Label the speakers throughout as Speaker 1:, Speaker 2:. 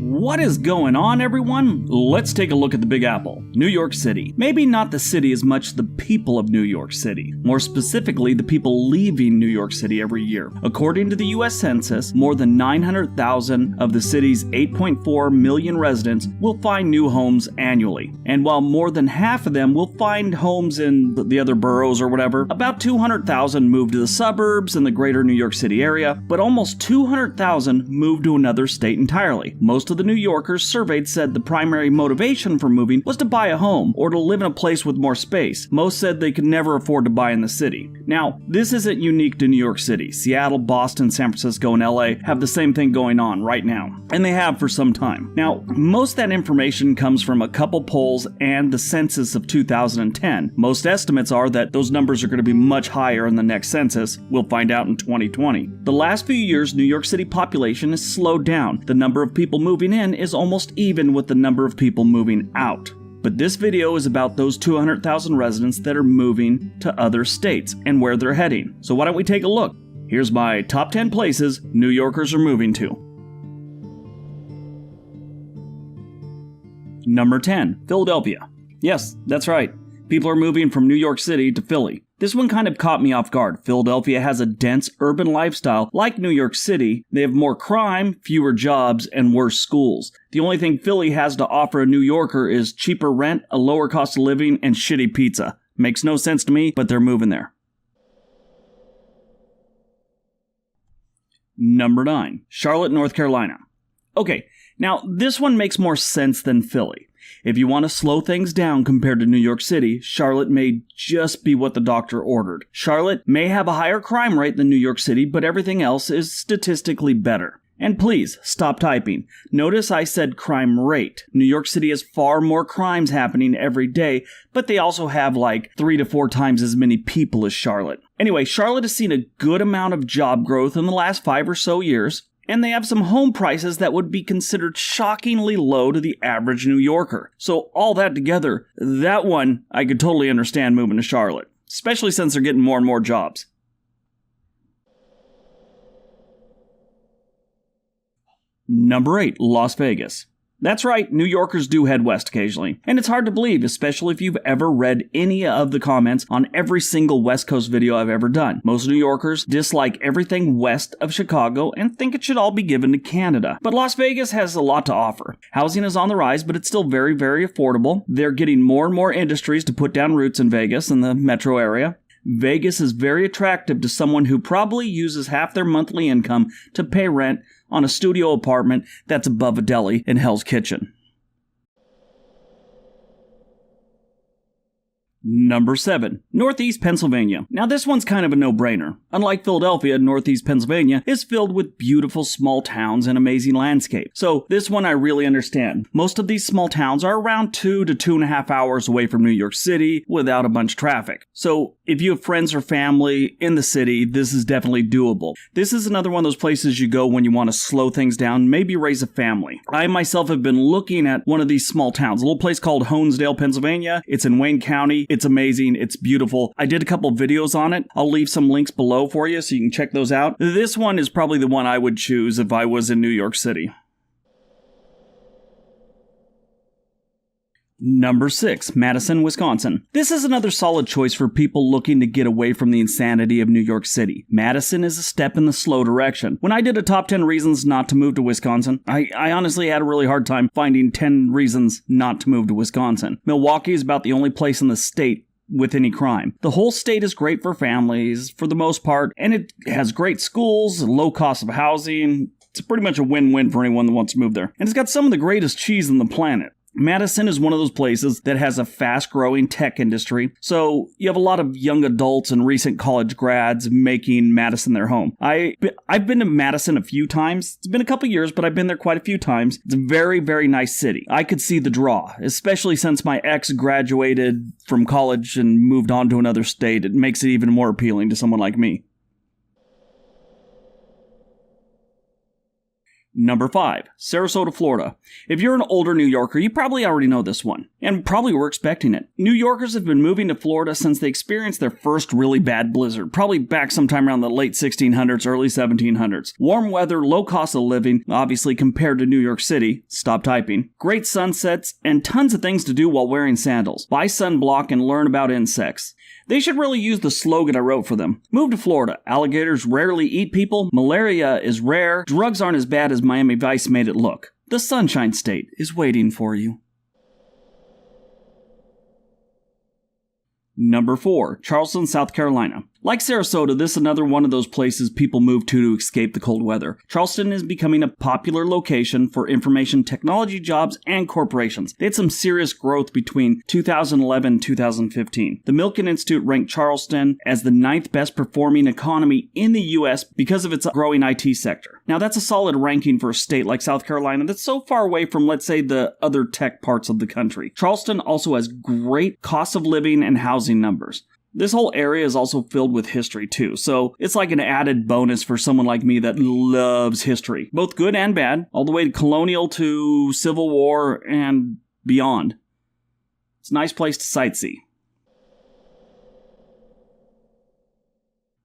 Speaker 1: What is going on, everyone? Let's take a look at the Big Apple, New York City. Maybe not the city as much the people of New York City. More specifically, the people leaving New York City every year. According to the US Census, more than 900,000 of the city's 8.4 million residents will find new homes annually. And while more than half of them will find homes in the other boroughs or whatever, about 200,000 move to the suburbs in the greater New York City area, but almost 200,000 move to another state entirely. Most of the New Yorkers surveyed said the primary motivation for moving was to buy a home or to live in a place with more space. Most said they could never afford to buy in the city. Now, this isn't unique to New York City. Seattle, Boston, San Francisco, and LA have the same thing going on right now, and they have for some time. Now, most of that information comes from a couple polls and the census of 2010. Most estimates are that those numbers are going to be much higher in the next census. We'll find out in 2020. The last few years, New York City population has slowed down. The number of people moving in is almost even with the number of people moving out. But this video is about those 200,000 residents that are moving to other states and where they're heading. So why don't we take a look? Here's my top 10 places New Yorkers are moving to. Number 10, Philadelphia. Yes, that's right. People are moving from New York City to Philly. This one kind of caught me off guard. Philadelphia has a dense urban lifestyle like New York City. They have more crime, fewer jobs, and worse schools. The only thing Philly has to offer a New Yorker is cheaper rent, a lower cost of living, and shitty pizza. Makes no sense to me, but they're moving there. Number 9, Charlotte, North Carolina. Okay, now this one makes more sense than Philly. If you want to slow things down compared to New York City, Charlotte may just be what the doctor ordered. Charlotte may have a higher crime rate than New York City, but everything else is statistically better. And please, stop typing. Notice I said crime rate. New York City has far more crimes happening every day, but they also have like 3 to 4 times as many people as Charlotte. Anyway, Charlotte has seen a good amount of job growth in the last 5 or so years. And they have some home prices that would be considered shockingly low to the average New Yorker. So all that together, that one I could totally understand moving to Charlotte, especially since they're getting more and more jobs. Number 8, Las Vegas. That's right, New Yorkers do head west occasionally. And it's hard to believe, especially if you've ever read any of the comments on every single West Coast video I've ever done. Most New Yorkers dislike everything west of Chicago and think it should all be given to Canada. But Las Vegas has a lot to offer. Housing is on the rise, but it's still very, very affordable. They're getting more and more industries to put down roots in Vegas and the metro area. Vegas is very attractive to someone who probably uses half their monthly income to pay rent on a studio apartment that's above a deli in Hell's Kitchen. Number 7, Northeast Pennsylvania. Now this one's kind of a no-brainer. Unlike Philadelphia, Northeast Pennsylvania is filled with beautiful small towns and amazing landscape. So this one I really understand. Most of these small towns are around 2 to 2.5 hours away from New York City without a bunch of traffic. So if you have friends or family in the city, this is definitely doable. This is another one of those places you go when you want to slow things down, maybe raise a family. I myself have been looking at one of these small towns, a little place called Honesdale, Pennsylvania. It's in Wayne County. It's amazing. It's beautiful. I did a couple videos on it. I'll leave some links below for you so you can check those out. This one is probably the one I would choose if I was in New York City. Number 6, Madison, Wisconsin. This is another solid choice for people looking to get away from the insanity of New York City. Madison is a step in the slow direction. When I did a top 10 reasons not to move to Wisconsin, I honestly had a really hard time finding 10 reasons not to move to Wisconsin. Milwaukee is about the only place in the state with any crime. The whole state is great for families, for the most part, and it has great schools, low cost of housing. It's pretty much a win-win for anyone that wants to move there. And it's got some of the greatest cheese on the planet. Madison is one of those places that has a fast-growing tech industry, so you have a lot of young adults and recent college grads making Madison their home. I've been to Madison a few times. It's been a couple years, but I've been there quite a few times. It's a very, very nice city. I could see the draw, especially since my ex graduated from college and moved on to another state. It makes it even more appealing to someone like me. Number 5, Sarasota, Florida. If you're an older New Yorker, you probably already know this one, and probably were expecting it. New Yorkers have been moving to Florida since they experienced their first really bad blizzard, probably back sometime around the late 1600s, early 1700s. Warm weather, low cost of living, obviously compared to New York City, stop typing, great sunsets, and tons of things to do while wearing sandals. Buy sunblock and learn about insects. They should really use the slogan I wrote for them. Move to Florida. Alligators rarely eat people. Malaria is rare. Drugs aren't as bad as Miami Vice made it look. The Sunshine State is waiting for you. Number 4, Charleston, South Carolina. Like Sarasota, this is another one of those places people move to escape the cold weather. Charleston is becoming a popular location for information technology jobs and corporations. They had some serious growth between 2011 and 2015. The Milken Institute ranked Charleston as the 9th best performing economy in the U.S. because of its growing IT sector. Now that's a solid ranking for a state like South Carolina that's so far away from, let's say, the other tech parts of the country. Charleston also has great cost of living and housing numbers. This whole area is also filled with history too, so it's like an added bonus for someone like me that loves history, both good and bad, all the way to colonial to Civil War and beyond. It's a nice place to sightsee.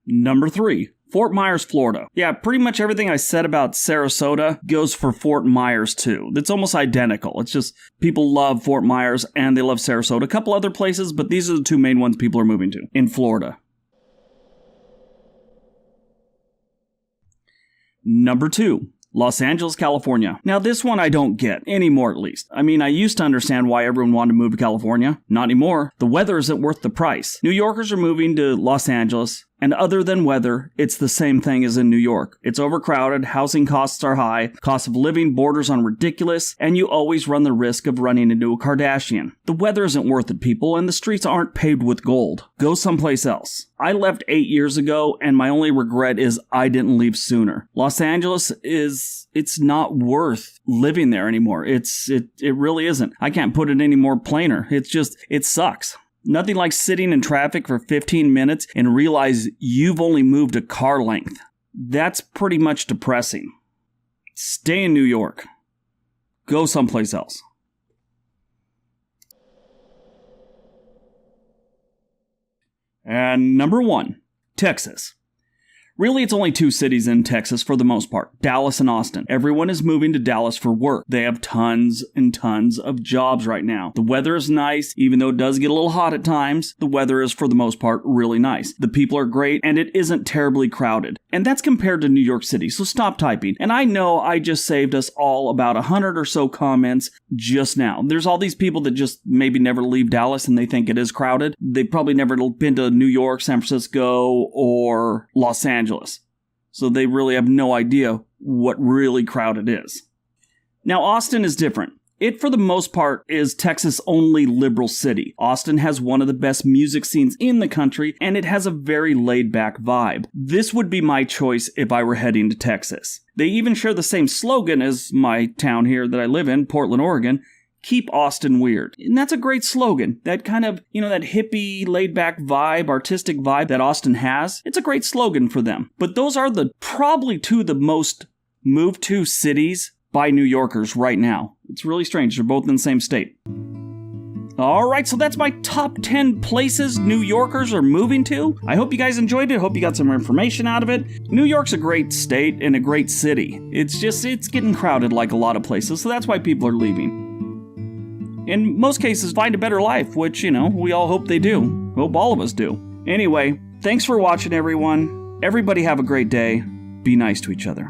Speaker 1: Number 3, Fort Myers, Florida. Yeah, pretty much everything I said about Sarasota goes for Fort Myers too. It's almost identical. It's just people love Fort Myers and they love Sarasota. A couple other places, but these are the two main ones people are moving to in Florida. Number 2, Los Angeles, California. Now this one I don't get, anymore at least. I mean, I used to understand why everyone wanted to move to California. Not anymore. The weather isn't worth the price. New Yorkers are moving to Los Angeles, and other than weather, it's the same thing as in New York. It's overcrowded, housing costs are high, cost of living borders on ridiculous, and you always run the risk of running into a Kardashian. The weather isn't worth it, people, and the streets aren't paved with gold. Go someplace else. I left 8 years ago, and my only regret is I didn't leave sooner. Los Angeles it's not worth living there anymore. It really isn't. I can't put it any more plainer. It sucks. Nothing like sitting in traffic for 15 minutes and realize you've only moved a car length. That's pretty much depressing. Stay in New York. Go someplace else. And number 1, Texas. Really, it's only 2 cities in Texas for the most part, Dallas and Austin. Everyone is moving to Dallas for work. They have tons and tons of jobs right now. The weather is nice, even though it does get a little hot at times. The weather is, for the most part, really nice. The people are great, and it isn't terribly crowded. And that's compared to New York City, so stop typing. And I know I just saved us all about 100 or so comments just now. There's all these people that just maybe never leave Dallas and they think it is crowded. They've probably never been to New York, San Francisco, or Los Angeles. So they really have no idea what really crowded is. Now, Austin is different. It, for the most part, is Texas' only liberal city. Austin has one of the best music scenes in the country, and it has a very laid-back vibe. This would be my choice if I were heading to Texas. They even share the same slogan as my town here that I live in, Portland, Oregon. Keep Austin weird. And that's a great slogan. That kind of, that hippie, laid-back vibe, artistic vibe that Austin has. It's a great slogan for them. But those are probably 2 of the most moved to cities by New Yorkers right now. It's really strange. They're both in the same state. Alright, so that's my top 10 places New Yorkers are moving to. I hope you guys enjoyed it. Hope you got some information out of it. New York's a great state and a great city. It's getting crowded like a lot of places, so that's why people are leaving. In most cases, find a better life, which, we all hope they do. Hope all of us do. Anyway, thanks for watching, everyone. Everybody have a great day. Be nice to each other.